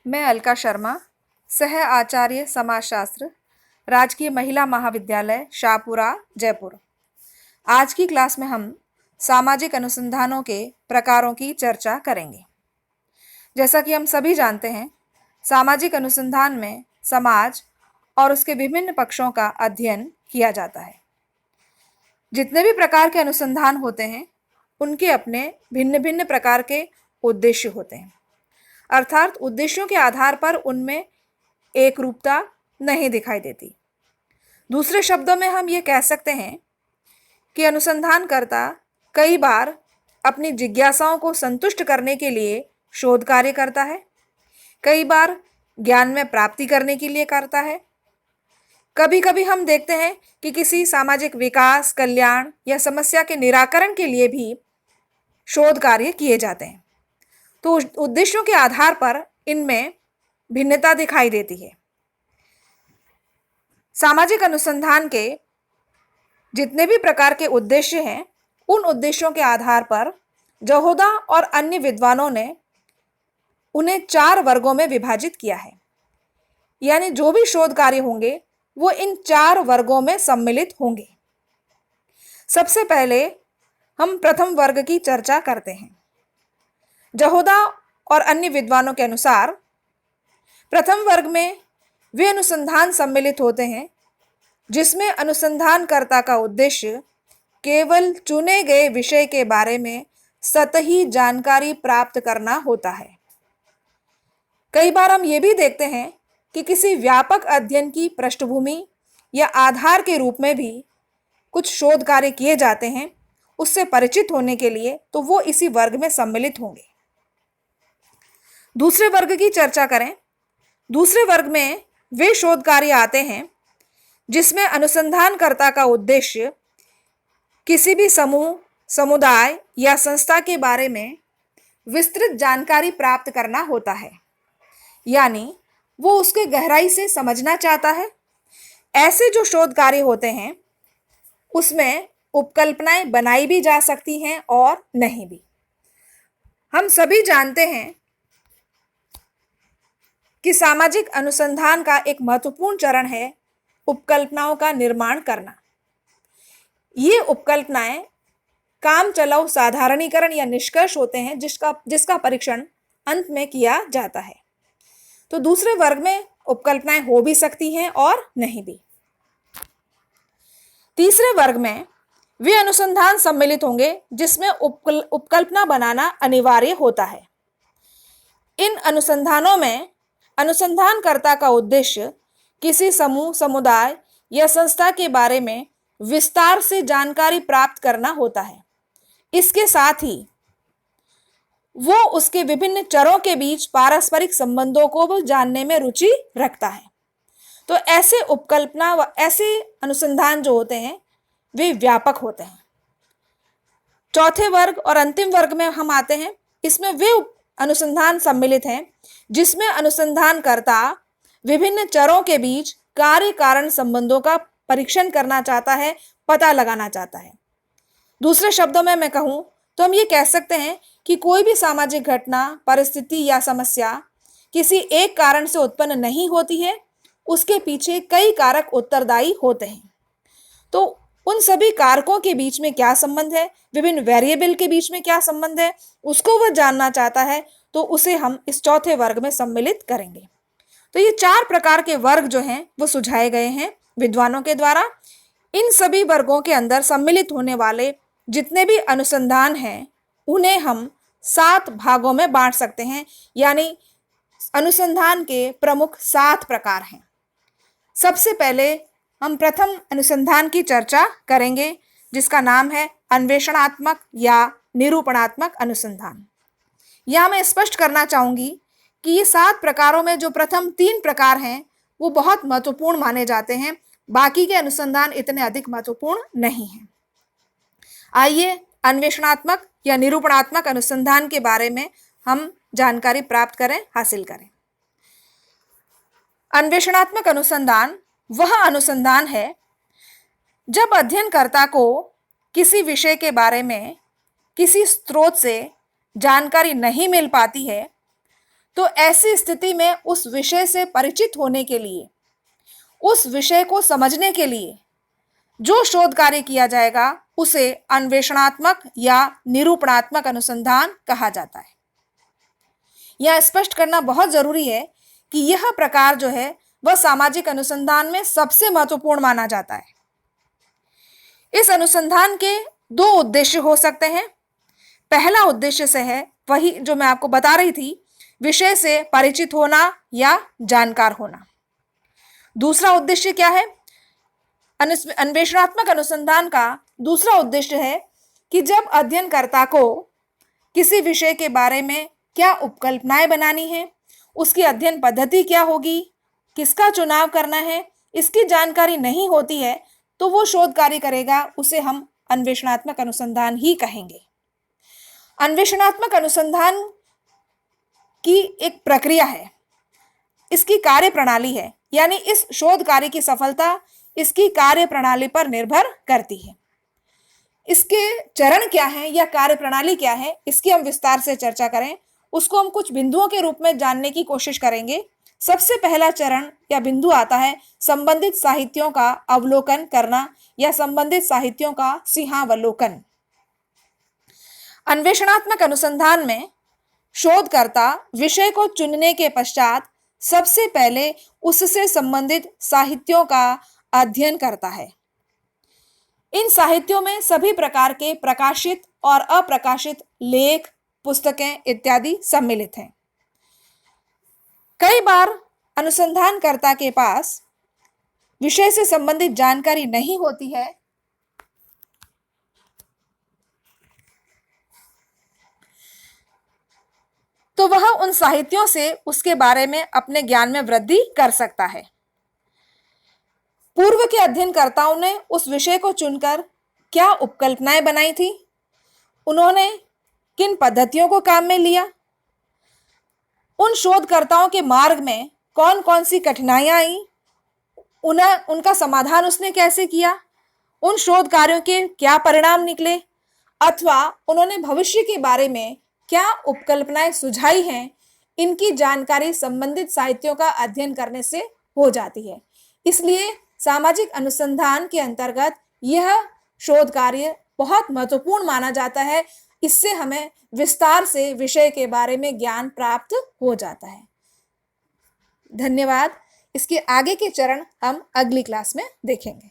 मैं अलका शर्मा, सह आचार्य समाजशास्त्र, राजकीय महिला महाविद्यालय शाहपुरा, जयपुर। आज की क्लास में हम सामाजिक अनुसंधानों के प्रकारों की चर्चा करेंगे। जैसा कि हम सभी जानते हैं, सामाजिक अनुसंधान में समाज और उसके विभिन्न पक्षों का अध्ययन किया जाता है। जितने भी प्रकार के अनुसंधान होते हैं, उनके अपने भिन्न भिन्न प्रकार के उद्देश्य होते हैं। अर्थात उद्देश्यों के आधार पर उनमें एक रूपता नहीं दिखाई देती। दूसरे शब्दों में हम ये कह सकते हैं कि अनुसंधानकर्ता कई बार अपनी जिज्ञासाओं को संतुष्ट करने के लिए शोध कार्य करता है, कई बार ज्ञान में प्राप्ति करने के लिए करता है। कभी कभी हम देखते हैं कि किसी सामाजिक विकास, कल्याण या समस्या के निराकरण के लिए भी शोध कार्य किए जाते हैं। तो उद्देश्यों के आधार पर इनमें भिन्नता दिखाई देती है। सामाजिक अनुसंधान के जितने भी प्रकार के उद्देश्य हैं, उन उद्देश्यों के आधार पर जहोदा और अन्य विद्वानों ने उन्हें 4 वर्गों में विभाजित किया है। यानी जो भी शोध कार्य होंगे वो इन 4 वर्गों में सम्मिलित होंगे। सबसे पहले हम प्रथम वर्ग की चर्चा करते हैं। जहोदा और अन्य विद्वानों के अनुसार प्रथम वर्ग में वे अनुसंधान सम्मिलित होते हैं जिसमें अनुसंधानकर्ता का उद्देश्य केवल चुने गए विषय के बारे में सतही जानकारी प्राप्त करना होता है। कई बार हम ये भी देखते हैं कि किसी व्यापक अध्ययन की पृष्ठभूमि या आधार के रूप में भी कुछ शोध कार्य किए जाते हैं उससे परिचित होने के लिए, तो वो इसी वर्ग में सम्मिलित होंगे। दूसरे वर्ग की चर्चा करें। दूसरे वर्ग में वे शोध कार्य आते हैं जिसमें अनुसंधानकर्ता का उद्देश्य किसी भी समूह, समुदाय या संस्था के बारे में विस्तृत जानकारी प्राप्त करना होता है। यानी वो उसके गहराई से समझना चाहता है। ऐसे जो शोध कार्य होते हैं उसमें उपकल्पनाएं बनाई भी जा सकती हैं और नहीं भी। हम सभी जानते हैं कि सामाजिक अनुसंधान का एक महत्वपूर्ण चरण है उपकल्पनाओं का निर्माण करना। ये उपकल्पनाएं काम चलाऊ साधारणीकरण या निष्कर्ष होते हैं जिसका परीक्षण अंत में किया जाता है। तो दूसरे वर्ग में उपकल्पनाएं हो भी सकती हैं और नहीं भी। तीसरे वर्ग में वे अनुसंधान सम्मिलित होंगे जिसमें उपकल्पना बनाना अनिवार्य होता है। इन अनुसंधानों में अनुसंधानकर्ता का उद्देश्य किसी समूह, समुदाय या संस्था के बारे में विस्तार से जानकारी प्राप्त करना होता है। इसके साथ ही वो उसके विभिन्न चरों के बीच पारस्परिक संबंधों को वो जानने में रुचि रखता है। तो ऐसे उपकल्पना व ऐसे अनुसंधान जो होते हैं वे व्यापक होते हैं। चौथे वर्ग और अंतिम वर्ग में हम आते हैं। इसमें वे अनुसंधान सम्मिलित हैं जिसमें अनुसंधानकर्ता विभिन्न चरों के बीच कार्य कारण संबंधों का परीक्षण करना चाहता है, पता लगाना चाहता है। दूसरे शब्दों में मैं कहूं तो हम ये कह सकते हैं कि कोई भी सामाजिक घटना, परिस्थिति या समस्या किसी एक कारण से उत्पन्न नहीं होती है, उसके पीछे कई कारक उत्तरदायी होते हैं। तो उन सभी कारकों के बीच में क्या संबंध है, विभिन्न वेरिएबल के बीच में क्या संबंध है, उसको वह जानना चाहता है, तो उसे हम इस चौथे वर्ग में सम्मिलित करेंगे। तो ये 4 प्रकार के वर्ग जो हैं वो सुझाए गए हैं विद्वानों के द्वारा। इन सभी वर्गों के अंदर सम्मिलित होने वाले जितने भी अनुसंधान हैं उन्हें हम 7 भागों में बांट सकते हैं। यानी अनुसंधान के प्रमुख 7 प्रकार हैं। सबसे पहले हम प्रथम अनुसंधान की चर्चा करेंगे जिसका नाम है अन्वेषणात्मक या निरूपणात्मक अनुसंधान। यह मैं स्पष्ट करना चाहूंगी कि ये 7 प्रकारों में जो प्रथम 3 प्रकार हैं वो बहुत महत्वपूर्ण माने जाते हैं, बाकी के अनुसंधान इतने अधिक महत्वपूर्ण नहीं हैं। आइए अन्वेषणात्मक या निरूपणात्मक अनुसंधान के बारे में हम जानकारी प्राप्त करें, हासिल करें। अन्वेषणात्मक अनुसंधान वह अनुसंधान है जब अध्ययनकर्ता को किसी विषय के बारे में किसी स्रोत से जानकारी नहीं मिल पाती है तो ऐसी स्थिति में उस विषय से परिचित होने के लिए, उस विषय को समझने के लिए जो शोध कार्य किया जाएगा उसे अन्वेषणात्मक या निरूपणात्मक अनुसंधान कहा जाता है। यह स्पष्ट करना बहुत जरूरी है कि यह प्रकार जो है वह सामाजिक अनुसंधान में सबसे महत्वपूर्ण माना जाता है। इस अनुसंधान के दो उद्देश्य हो सकते हैं। पहला उद्देश्य से है वही जो मैं आपको बता रही थी, विषय से परिचित होना या जानकार होना। दूसरा उद्देश्य क्या है? अन्वेषणात्मक अनुसंधान का दूसरा उद्देश्य है कि जब अध्ययनकर्ता को किसी विषय के बारे में क्या उपकल्पनाएं बनानी है, उसकी अध्ययन पद्धति क्या होगी, किसका चुनाव करना है, इसकी जानकारी नहीं होती है तो वो शोध कार्य करेगा, उसे हम अन्वेषणात्मक अनुसंधान ही कहेंगे। अन्वेषणात्मक अनुसंधान की एक प्रक्रिया है, इसकी कार्य प्रणाली है, यानी इस शोध कार्य की सफलता इसकी कार्य प्रणाली पर निर्भर करती है। इसके चरण क्या है या कार्य प्रणाली क्या है, इसकी हम विस्तार से चर्चा करें, उसको हम कुछ बिंदुओं के रूप में जानने की कोशिश करेंगे। सबसे पहला चरण या बिंदु आता है संबंधित साहित्यों का अवलोकन करना या संबंधित साहित्यों का सिंहावलोकन। अन्वेषणात्मक अनुसंधान में शोधकर्ता विषय को चुनने के पश्चात सबसे पहले उससे संबंधित साहित्यों का अध्ययन करता है। इन साहित्यों में सभी प्रकार के प्रकाशित और अप्रकाशित लेख, पुस्तकें इत्यादि सम्मिलित हैं। कई बार अनुसंधानकर्ता के पास विषय से संबंधित जानकारी नहीं होती है, तो वह उन साहित्यों से उसके बारे में अपने ज्ञान में वृद्धि कर सकता है। पूर्व के अध्ययनकर्ताओं ने उस विषय को चुनकर क्या उपकल्पनाएं बनाई थी, उन्होंने किन पद्धतियों को काम में लिया, उन शोधकर्ताओं के मार्ग में कौन कौन सी कठिनाइयां आई, उनका समाधान उसने कैसे किया, उन शोध कार्यों के क्या परिणाम निकले, अथवा उन्होंने भविष्य के बारे में क्या उपकल्पनाएं सुझाई हैं, इनकी जानकारी संबंधित साहित्यों का अध्ययन करने से हो जाती है। इसलिए सामाजिक अनुसंधान के अंतर्गत यह शोध कार्य बहुत महत्वपूर्ण माना जाता है। इससे हमें विस्तार से विषय के बारे में ज्ञान प्राप्त हो जाता है। धन्यवाद। इसके आगे के चरण हम अगली क्लास में देखेंगे।